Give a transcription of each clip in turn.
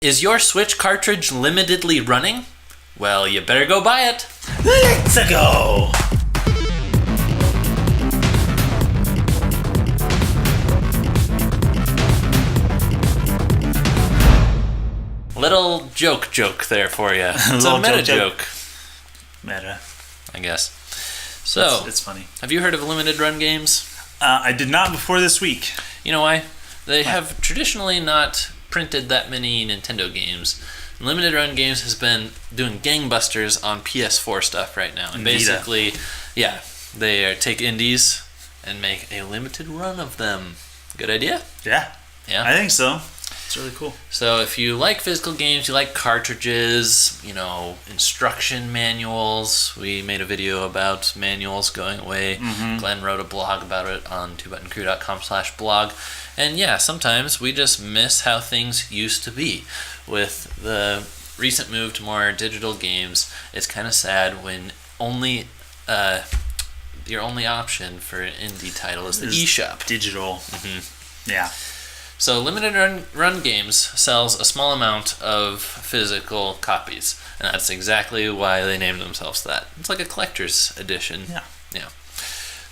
Is your Switch cartridge limitedly running? Well, you better go buy it. Let's go! Little joke there for you. It's a meta joke. Meta. I guess. So, it's funny. Have you heard of limited run games? I did not before this week. You know why? They have traditionally not printed that many Nintendo games. Limited run games has been doing gangbusters on PS4 stuff right now. And basically, yeah, they take indies and make a limited run of them. Good idea? Yeah. I think so. It's really cool. So if you like physical games, you like cartridges, instruction manuals. We made a video about manuals going away. Mm-hmm. Glenn wrote a blog about it on twobuttoncrew.com/blog. And yeah, sometimes we just miss how things used to be. With the recent move to more digital games, it's kind of sad when your only option for an indie title is the eShop. Digital. Mm-hmm. Yeah. So limited run games sells a small amount of physical copies, and that's exactly why they named themselves that. It's like a collector's edition. Yeah.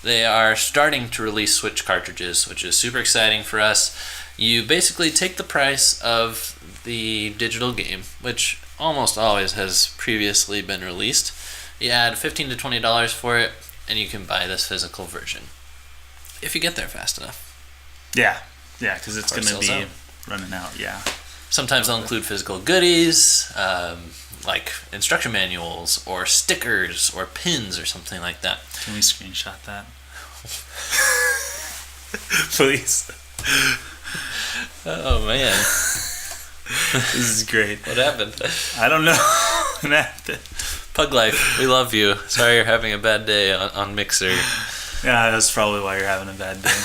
They are starting to release Switch cartridges, which is super exciting for us. You basically take the price of the digital game, which almost always has previously been released. You add $15 to $20 for it, and you can buy this physical version. If you get there fast enough. Yeah, because it's going to be running out, yeah. Sometimes they'll include physical goodies, like instruction manuals, or stickers, or pins, or something like that. Can we screenshot that? Please. Oh, man. This is great. What happened? I don't know. What happened? Pug Life, we love you. Sorry you're having a bad day on Mixer. Yeah, that's probably why you're having a bad day.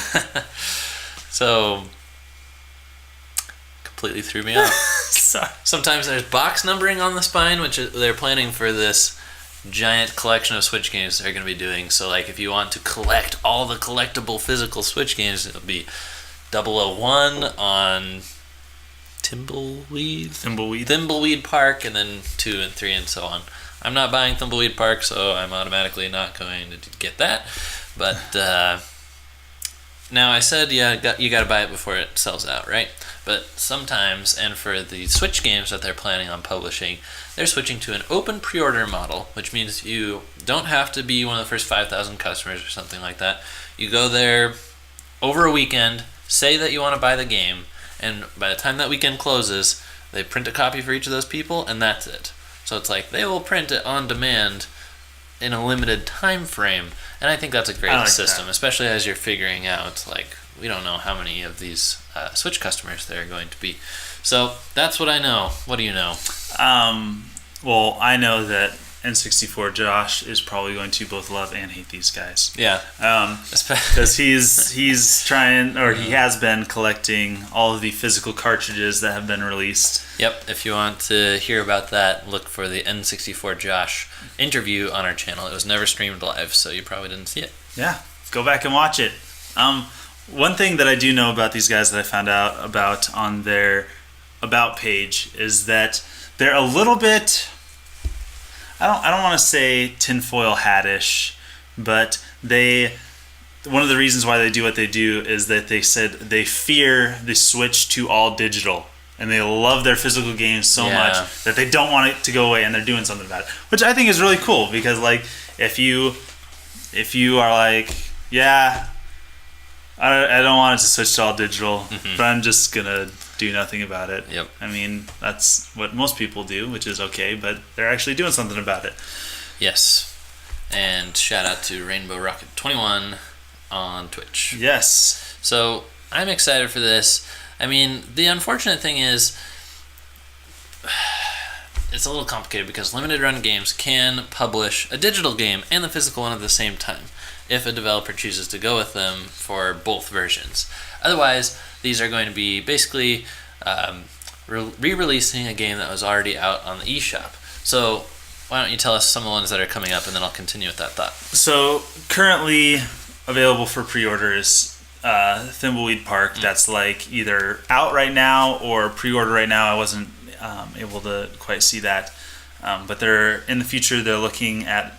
So, completely threw me off. Sorry. Sometimes there's box numbering on the spine, which they're planning for this giant collection of Switch games they're going to be doing. So, like, if you want to collect all the collectible physical Switch games, it'll be 001 on Thimbleweed Park, and then 2 and 3 and so on. I'm not buying Thimbleweed Park, so I'm automatically not going to get that. But now I said you got to buy it before it sells out, right? But sometimes, and for the Switch games that they're planning on publishing, they're switching to an open pre-order model, which means you don't have to be one of the first 5,000 customers or something like that. You go there over a weekend, say that you want to buy the game, and by the time that weekend closes, they print a copy for each of those people, and that's it. So it's like they will print it on demand in a limited time frame, and I think that's a great system, especially as you're figuring out, like, we don't know how many of these Switch customers there are going to be. So that's what I know. What do you know? Well, I know that N64 Josh is probably going to both love and hate these guys. Yeah. Because he's trying, or he has been collecting all of the physical cartridges that have been released. Yep. If you want to hear about that, look for the N64 Josh interview on our channel. It was never streamed live, so you probably didn't see it. Yeah. Go back and watch it. One thing that I do know about these guys that I found out about on their About page is that they're a little bit, I don't want to say tinfoil hat-ish, but one of the reasons why they do what they do is that they said they fear the switch to all digital, and they love their physical games so much that they don't want it to go away, and they're doing something about it, which I think is really cool, because like if you are like, I don't want it to switch to all digital, but I'm just gonna do nothing about it. Yep. I mean, that's what most people do, which is okay, but they're actually doing something about it. Yes. And shout out to Rainbow Rocket 21 on Twitch. Yes. So I'm excited for this. I mean, the unfortunate thing is it's a little complicated because limited run games can publish a digital game and the physical one at the same time if a developer chooses to go with them for both versions. Otherwise, these are going to be basically re-releasing a game that was already out on the eShop. So why don't you tell us some of the ones that are coming up, and then I'll continue with that thought. So currently available for pre-order is Thimbleweed Park. That's like either out right now or pre-order right now. able to quite see that. But they're in the future. They're looking at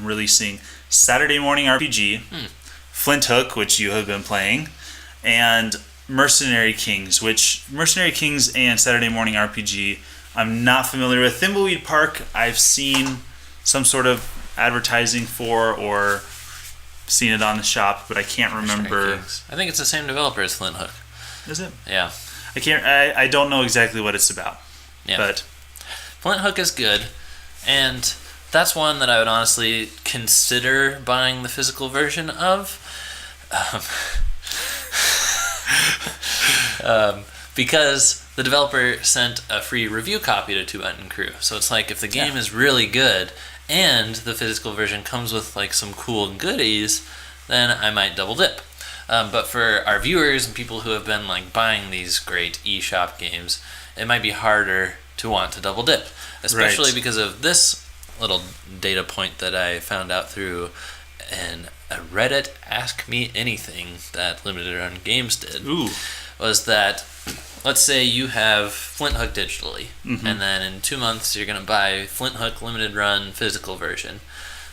releasing Saturday Morning RPG, Flint Hook, which you have been playing, and Mercenary Kings. Which Mercenary Kings and Saturday Morning RPG, I'm not familiar with. Thimbleweed Park, I've seen some sort of advertising for or seen it on the shop, but I can't remember. I think it's the same developer as Flint Hook. Is it? Yeah. I don't know exactly what it's about. Yeah. But Flint Hook is good, and that's one that I would honestly consider buying the physical version of. Because the developer sent a free review copy to Two Button Crew. So it's like if the game is really good and the physical version comes with like some cool goodies, then I might double dip. But for our viewers and people who have been like buying these great eShop games, it might be harder to want to double dip, especially because of this little data point that I found out through a Reddit Ask Me Anything that Limited Run Games did. Ooh. Was that, let's say you have Flint Hook digitally, and then in 2 months you're going to buy Flint Hook Limited Run physical version.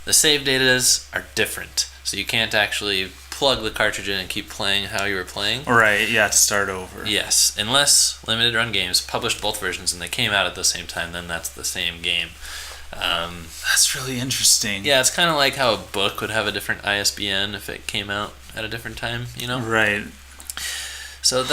The save datas are different, so you can't actually plug the cartridge in and keep playing how you were playing. Right, yeah, to start over. Yes, unless Limited Run Games published both versions and they came out at the same time, then that's the same game. That's really interesting. Yeah, it's kind of like how a book would have a different ISBN if it came out at a different time, you know? Right. So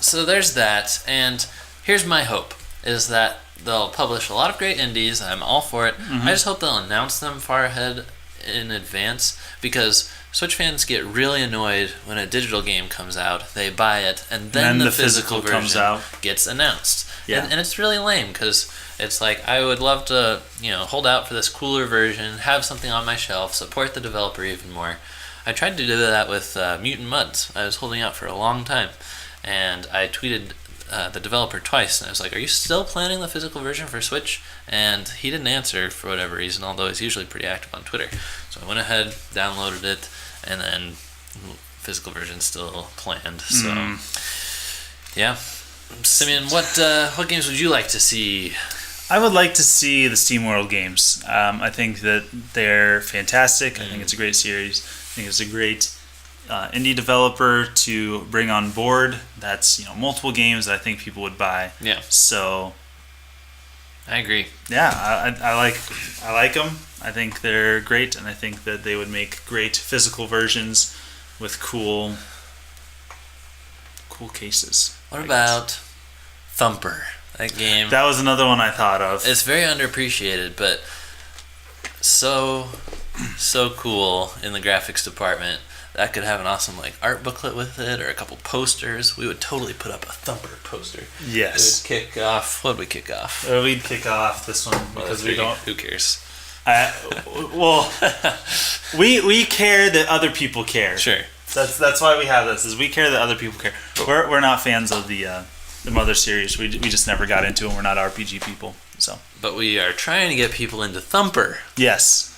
so there's that, and here's my hope, is that they'll publish a lot of great indies. I'm all for it. I just hope they'll announce them far ahead in advance, because Switch fans get really annoyed when a digital game comes out, they buy it, and then the physical version comes out. Gets announced. Yeah. And it's really lame, because it's like, I would love to, hold out for this cooler version, have something on my shelf, support the developer even more. I tried to do that with Mutant Mudds. I was holding out for a long time, and I tweeted the developer twice, and I was like, are you still planning the physical version for Switch? And he didn't answer for whatever reason, although he's usually pretty active on Twitter. So I went ahead, downloaded it, and then physical version still planned. So, yeah. Simeon, what games would you like to see? I would like to see the SteamWorld games. I think that they're fantastic. I think it's a great series. I think it's a great indie developer to bring on board. That's multiple games that I think people would buy. Yeah. So I agree. Yeah, I like them. I think they're great, and I think that they would make great physical versions with cool cases. What about Thumper? That game. That was another one I thought of. It's very underappreciated, but so cool in the graphics department. That could have an awesome art booklet with it, or a couple posters. We would totally put up a Thumper poster. Yes. It would kick off. What would we kick off? We'd kick off this one because we don't. Who cares? Well, we care that other people care. Sure. That's why we have this. Is we care that other people care. We're not fans of the Mother series. We just never got into them. We're not RPG people. So. But we are trying to get people into Thumper. Yes.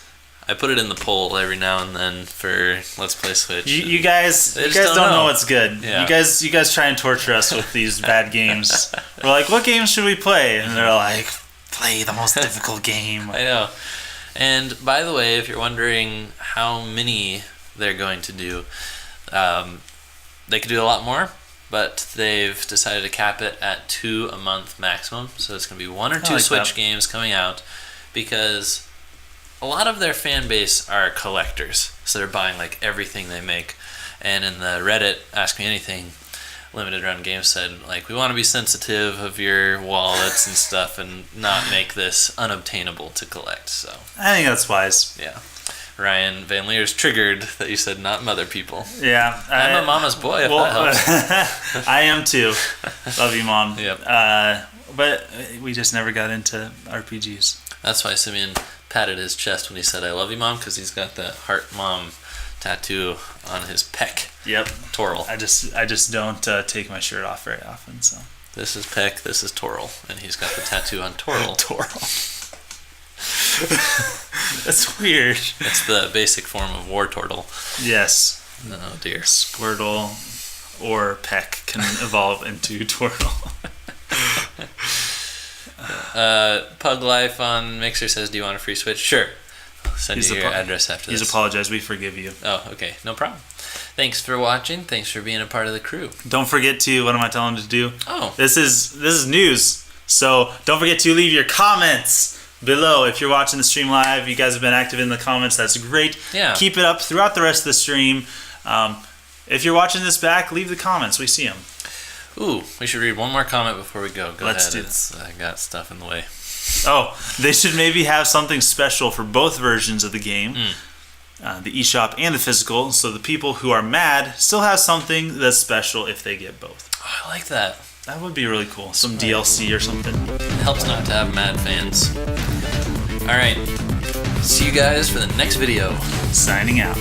I put it in the poll every now and then for Let's Play Switch. You guys don't know what's good. Yeah. You guys try and torture us with these bad games. We're like, what games should we play? And they're like, play the most difficult game. I know. And by the way, if you're wondering how many they're going to do, they could do a lot more, but they've decided to cap it at 2 a month maximum. So it's going to be 1 or 2 Switch games coming out, because a lot of their fan base are collectors, so they're buying everything they make. And in the Reddit Ask Me Anything, Limited Run Games said we want to be sensitive of your wallets and stuff, and not make this unobtainable to collect. So I think that's wise. Yeah, Ryan Van Leer's triggered that you said not mother people. Yeah, I'm a mama's boy. If that helps. I am too. Love you, Mom. Yep. But we just never got into RPGs. That's why Simeon patted his chest when he said, I love you, Mom, because he's got that heart mom tattoo on his pec. Yep. Toral. I just don't take my shirt off very often, so. This is pec, this is Toral, and he's got the tattoo on Toral. Toral. That's weird. It's the basic form of War Turtle. Yes. Oh, dear. Squirtle or Peck can evolve into Twirtle. Pug Life on Mixer says, "Do you want a free Switch?" Sure. I'll send you your address after this. He's apologized. We forgive you. Oh, okay. No problem. Thanks for watching. Thanks for being a part of the crew. Don't forget to, what am I telling him to do? Oh. This is news. So don't forget to leave your comments below. If you're watching the stream live, you guys have been active in the comments. That's great. Yeah. Keep it up throughout the rest of the stream. If you're watching this back, leave the comments. We see them. Ooh, we should read one more comment before we go. Let's ahead. do I got stuff in the way. Oh, they should maybe have something special for both versions of the game. The eShop and the physical, so the people who are mad still have something that's special if they get both. Oh, I like that. That would be really cool. Some DLC or something. It helps not to have mad fans. Alright, see you guys for the next video. Signing out.